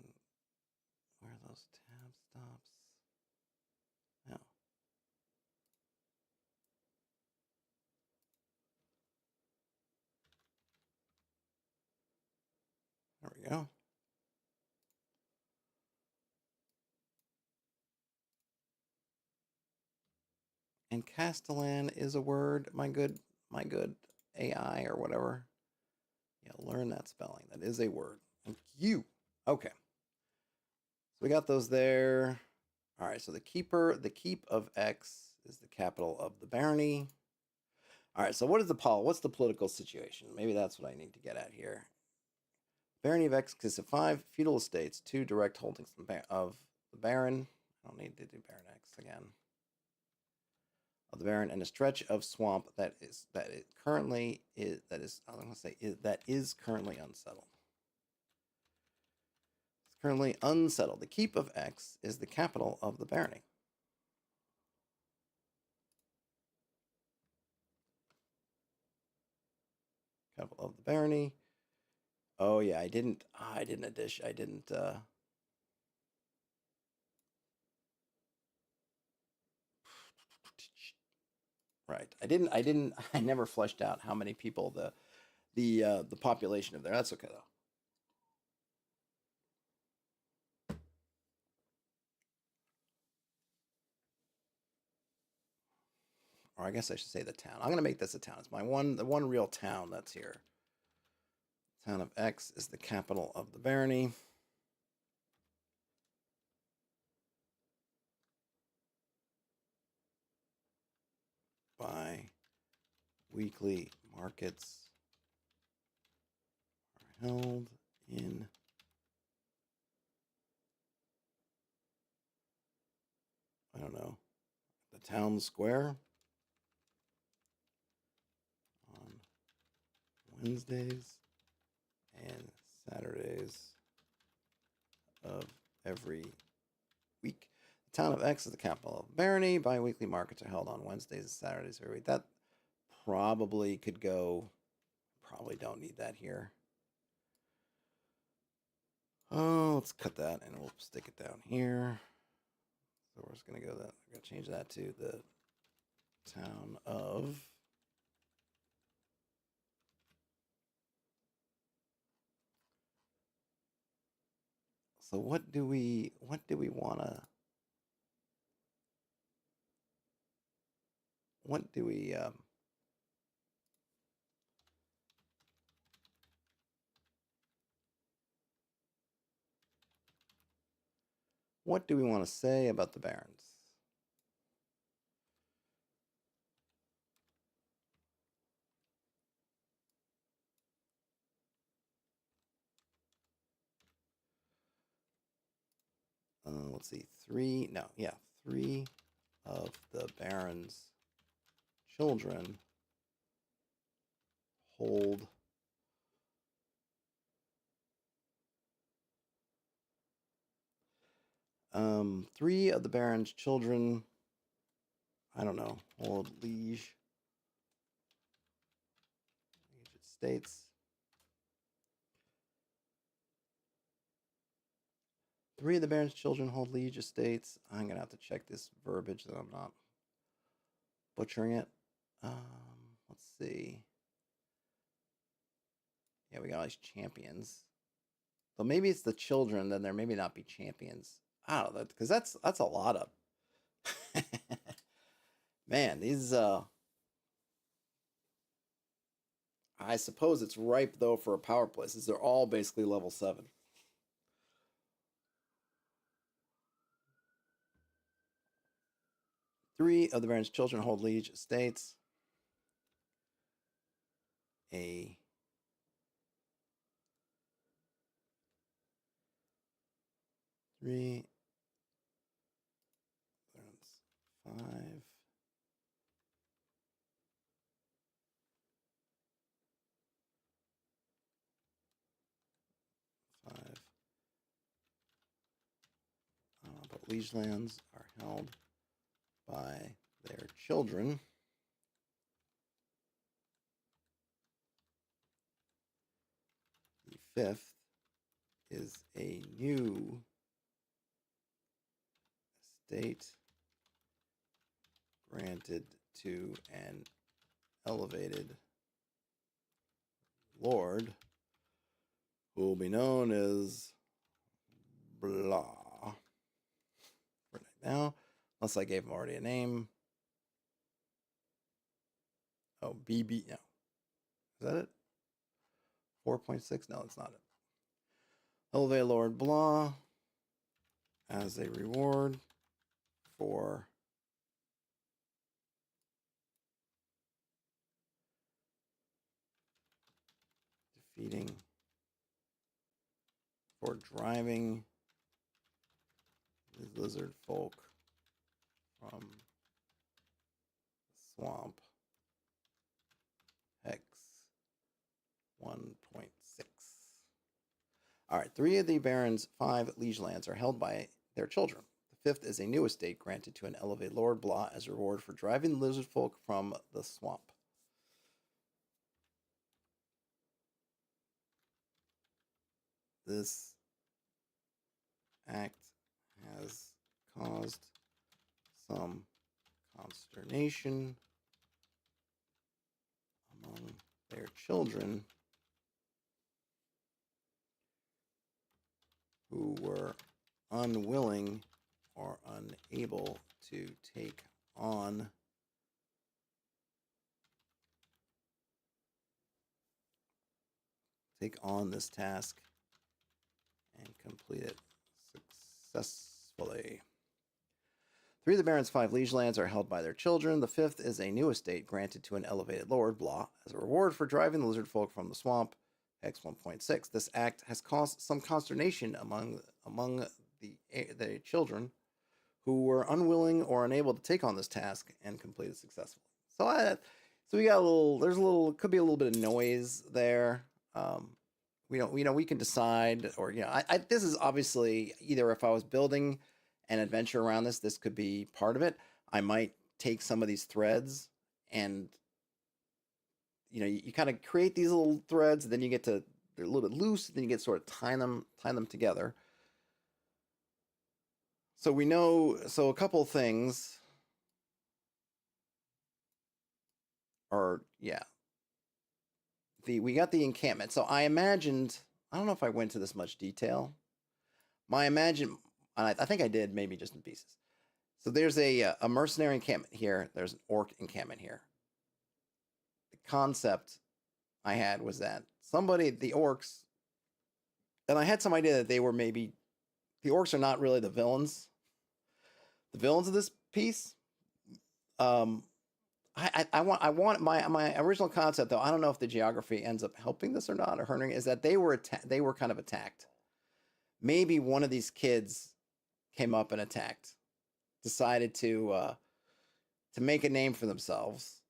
And Castellan is a word. My good AI or whatever. Yeah, learn that spelling. That is a word. Thank you. Okay. So we got those there. All right. So the keep of X is the capital of the barony. All right. So what's the political situation? Maybe that's what I need to get at here. Barony of X consists of 5 feudal estates, 2 direct holdings of the baron. I don't need to do Baron X again. Of the baron, and a stretch of swamp that is currently unsettled. It's currently unsettled. The keep of X is the capital of the barony. Capital of the barony. Oh yeah, I didn't. Right. I never fleshed out how many people the population of there. That's okay though. Or I guess I should say the town. I'm gonna make this a town. It's the one real town that's here. Town of X is the capital of the barony. Bi-weekly markets are held in I don't know, the town square on Wednesdays and Saturdays of every week. The town of X is the capital of barony. Bi-weekly markets are held on Wednesdays and Saturdays every week. That probably could go. Probably don't need that here. Oh, let's cut that and we'll stick it down here. So we're just gonna go that. We're gonna change that to the town of. So what do we wanna? What do we What do we want to say about the barons? Let's see, 3 of the barons' children hold three of the barons' children, I don't know, hold liege estates. 3 of the barons' children hold liege estates. I'm gonna have to check this verbiage so I'm not butchering it. Let's see. Yeah, we got all these champions. So maybe it's the children, then there maybe not be champions. I don't know, because that's a lot of man, these I suppose it's ripe though for a power play since they're all basically level 7. Three of the baron's children hold liege estates. A three, five, 5. But liege lands are held by their children. The 5th is a new estate granted to an elevated lord who will be known as blah for now, unless I gave him already a name. Oh, BB. No. Is that it? 4.6? No, it's not it. Elevate Lord Blah as a reward for defeating, for driving the lizard folk from the swamp. Hex 1.6. All right, 3 of the Baron's 5 liege lands are held by their children. The 5th is a new estate granted to an elevated Lord Blah as a reward for driving the lizard folk from the swamp. This act has caused some consternation among their children who were unwilling or unable to take on this task and complete it successfully. 3 of the Baron's 5 liege lands are held by their children. The 5th is a new estate granted to an elevated Lord Blah as a reward for driving the lizard folk from the swamp. Hex 1.6. This act has caused some consternation among the children who were unwilling or unable to take on this task and complete it successfully. So we got a little. There's a little. Could be a little bit of noise there. We can decide, or this is obviously either if I was building an adventure around this could be part of it. I might take some of these threads and you kind of create these little threads, and then they're a little bit loose, then you get sort of tie them together. So a couple things are, we got the encampment. So I imagined, I don't know if I went to this much detail. I think I did, maybe just in pieces. So there's a mercenary encampment here. There's an orc encampment here. The concept I had was that the orcs, and I had some idea that they were maybe, the orcs are not really the villains. The villains of this piece. I want my original concept, though. I don't know if the geography ends up helping this or not, or hurting. Is that they were kind of attacked. Maybe one of these kids came up and attacked, decided to make a name for themselves,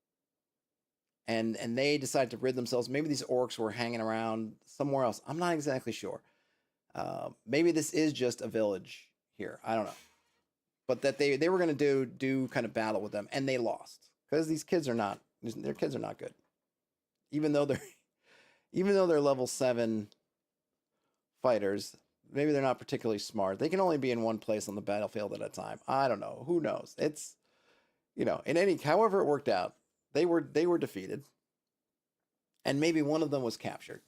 and they decided to rid themselves. Maybe these orcs were hanging around somewhere else. I'm not exactly sure. Maybe this is just a village here. I don't know. But that they were going to do kind of battle with them, and they lost because their kids are not good. Even though they're level 7 fighters, maybe they're not particularly smart. They can only be in one place on the battlefield at a time. I don't know. Who knows? It's however it worked out, they were defeated, and maybe one of them was captured.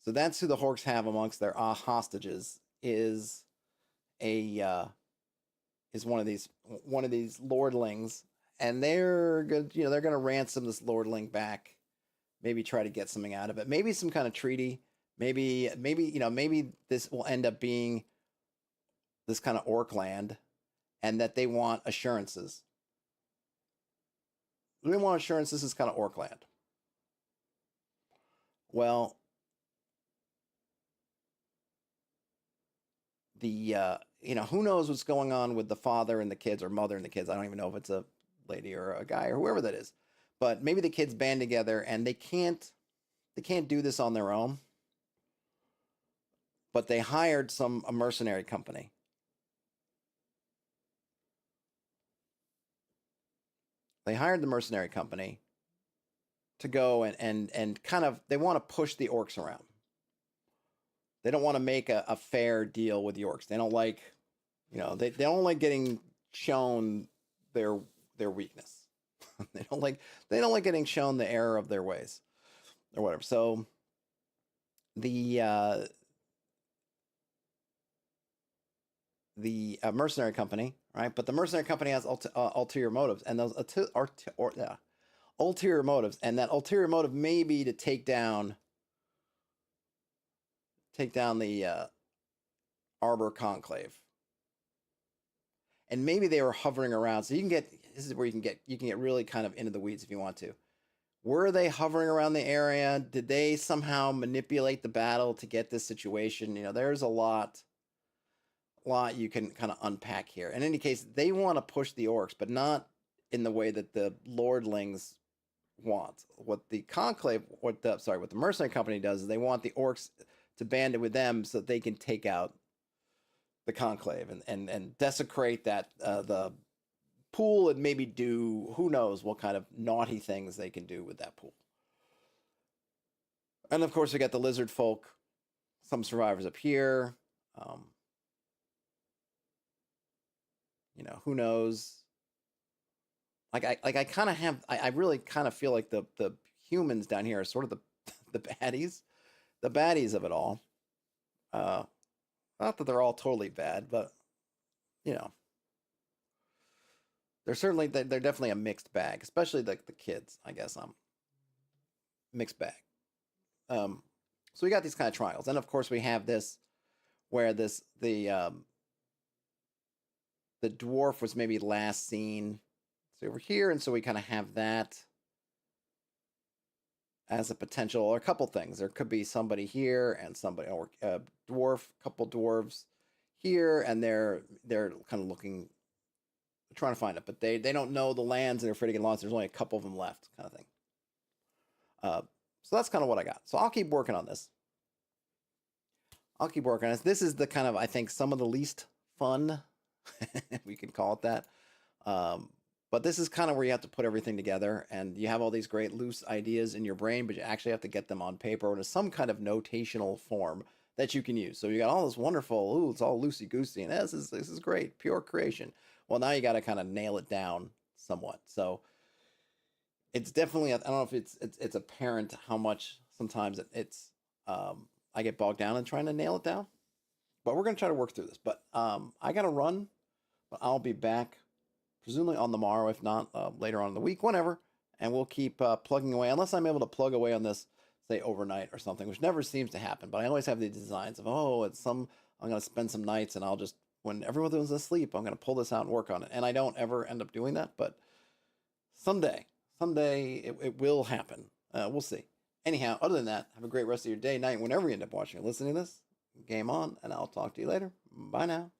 So that's who the Horks have amongst their hostages is one of these lordlings, and they're good. They're going to ransom this lordling back, maybe try to get something out of it, maybe some kind of treaty. Maybe this will end up being this kind of orc land, and that they want assurances. They want assurances. This is kind of orc land. Well, who knows what's going on with the father and the kids, or mother and the kids. I don't even know if it's a lady or a guy or whoever that is. But maybe the kids band together and they can't do this on their own. But they hired a mercenary company. They hired the mercenary company to go and kind of, they want to push the orcs around. They don't want to make a fair deal with the orcs. They don't like, they don't like getting shown their weakness. They don't like getting shown the error of their ways or whatever. So the mercenary company, right? But the mercenary company has ulterior motives, and those ulterior motives, and that ulterior motive may be to take down the Arbor Conclave, and maybe they were hovering around. So you can get this is where you can get really kind of into the weeds if you want to. Were they hovering around the area? Did they somehow manipulate the battle to get this situation? There's a lot you can kind of unpack here. In any case, they want to push the orcs, but not in the way that the lordlings want. What the conclave, what the mercenary company does is they want the orcs to band it with them so that they can take out the conclave and desecrate that the pool and maybe do who knows what kind of naughty things they can do with that pool. And of course, we got the lizard folk, some survivors up here. Who knows? I really kind of feel like the humans down here are sort of the baddies of it all. Not that they're all totally bad, but they're definitely a mixed bag, especially like the kids. I guess mixed bag. So we got these kind of trials, and of course we have this where the dwarf was maybe last seen. So over here, and so we kind of have that as a potential, or a couple things. There could be somebody here and somebody, or a dwarf, couple dwarves here, and they're kind of looking, trying to find it, but they don't know the lands and they're afraid to get lost. There's only a couple of them left, kind of thing. So that's kind of what I got. So I'll keep working on this. This is the kind of, I think, some of the least fun, we can call it that. But this is kind of where you have to put everything together, and you have all these great loose ideas in your brain, but you actually have to get them on paper or in some kind of notational form that you can use. So you got all this wonderful, it's all loosey-goosey, and this is great, pure creation. Well, now you got to kind of nail it down somewhat. So it's definitely, I don't know if it's apparent how much sometimes it's I get bogged down in trying to nail it down. But we're going to try to work through this. But I got to run, but I'll be back presumably on the morrow, if not later on in the week, whenever. And we'll keep plugging away, unless I'm able to plug away on this, say, overnight or something, which never seems to happen. But I always have these designs of, I'm going to spend some nights, and I'll just, when everyone was asleep, I'm going to pull this out and work on it. And I don't ever end up doing that, but someday it will happen. We'll see. Anyhow, other than that, have a great rest of your day, night, whenever you end up watching or listening to this. Game on, and I'll talk to you later. Bye now.